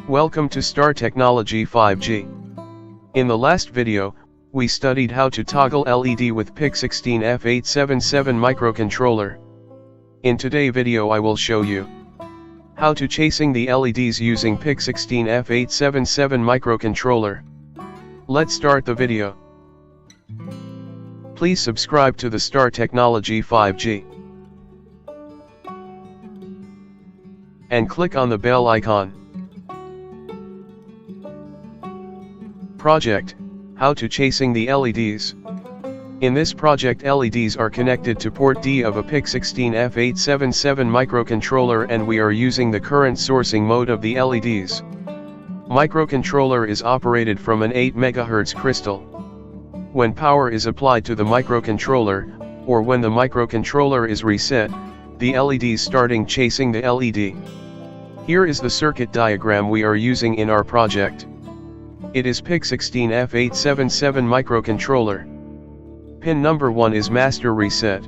Welcome to Star Technology 5G. In the last video, we studied how to toggle LED with PIC16F877 microcontroller. In today's video I will show you how to chasing the LEDs using PIC16F877 microcontroller. Let's start the video. Please subscribe to the Star Technology 5G and click on the bell icon. Project: How to chasing the LEDs. In this project, LEDs are connected to port D of a PIC16F877 microcontroller and we are using the current sourcing mode of the LEDs. Microcontroller is operated from an 8 MHz crystal. When power is applied to the microcontroller, or when the microcontroller is reset, the LEDs starting chasing the LED. Here is the circuit diagram we are using in our project. It is PIC16F877 microcontroller. Pin number 1 is master reset.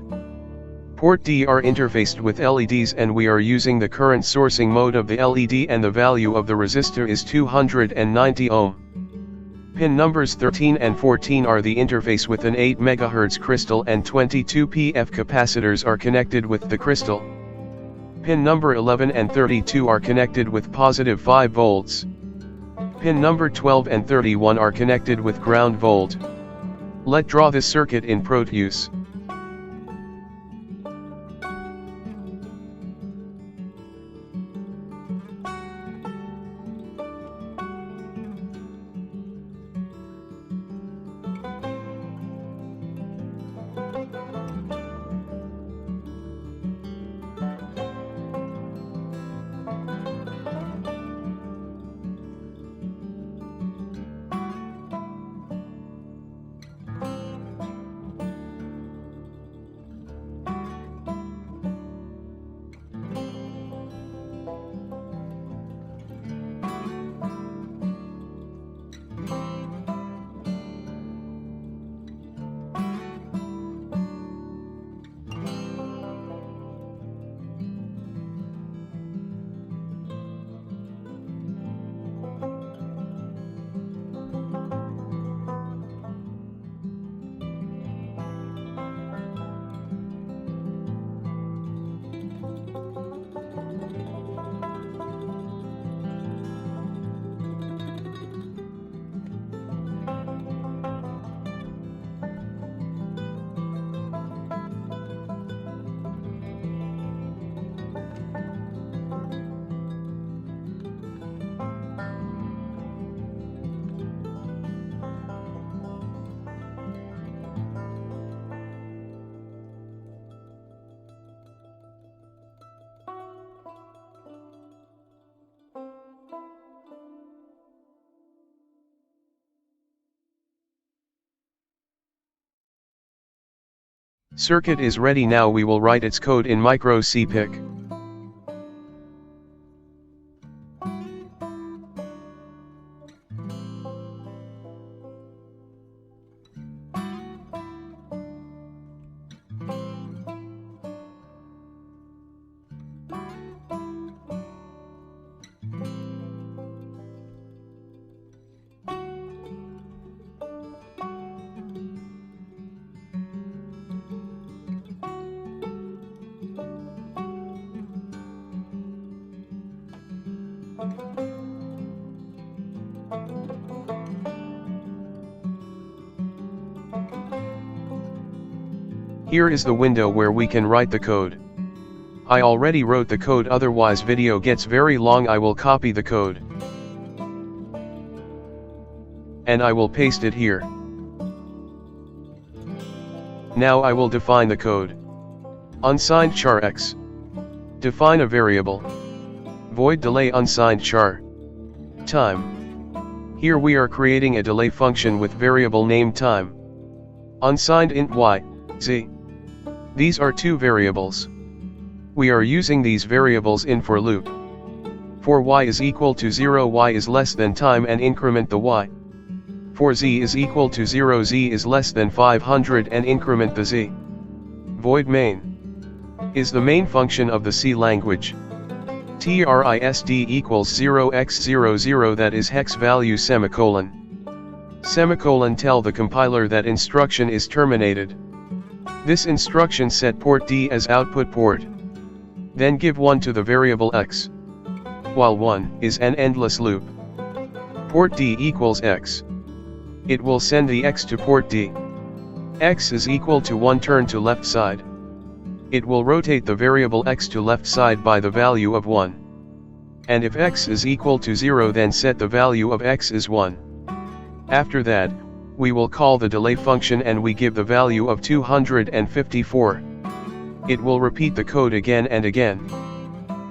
Port D are interfaced with LEDs and we are using the current sourcing mode of the LED and the value of the resistor is 290 ohm. Pin numbers 13 and 14 are the interface with an 8 MHz crystal and 22 PF capacitors are connected with the crystal. Pin number 11 and 32 are connected with positive 5 volts. Pin number 12 and 31 are connected with ground volt. Let's draw this circuit in Proteus. Circuit is ready. Now we will write its code in Mikro PIC. Here is the window where we can write the code. I already wrote the code, otherwise video gets very long. I will copy the code and I will paste it here. Now I will define the code. Unsigned char x. Define a variable. Void delay unsigned char time. Here we are creating a delay function with variable name time. Unsigned int y, z. These are two variables. We are using these variables in for loop. For y is equal to 0, y is less than time and increment the y. For z is equal to 0, z is less than 500 and increment the z. Void main is the main function of the C language. TRISD equals 0x00, that is hex value semicolon. Semicolon, tell the compiler that instruction is terminated. This instruction set port D as output port. Then give 1 to the variable x. While 1 is an endless loop. Port D equals x. It will send the x to port D. X is equal to 1, turn to left side. It will rotate the variable x to left side by the value of 1. And if x is equal to 0, then set the value of x is 1. After that, we will call the delay function and we give the value of 254. It will repeat the code again and again.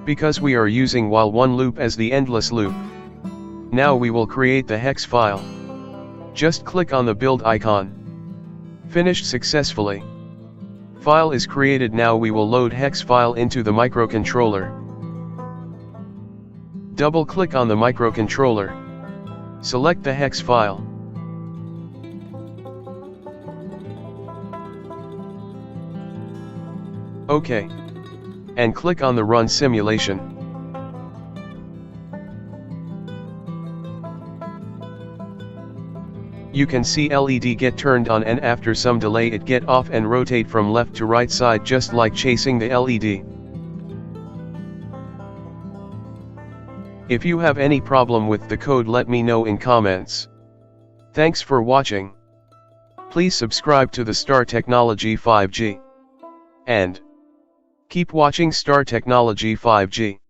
Because we are using while one loop as the endless loop. Now we will create the hex file. Just click on the build icon. Finished successfully. File is created. Now we will load hex file into the microcontroller. Double click on the microcontroller. Select the hex file. OK. And click on the run simulation. You can see LED get turned on and after some delay it get off and rotate from left to right side, just like chasing the LED. If you have any problem with the code, let me know in comments. Thanks for watching. Please subscribe to the Star Technology 5G. And keep watching Star Technology 5G.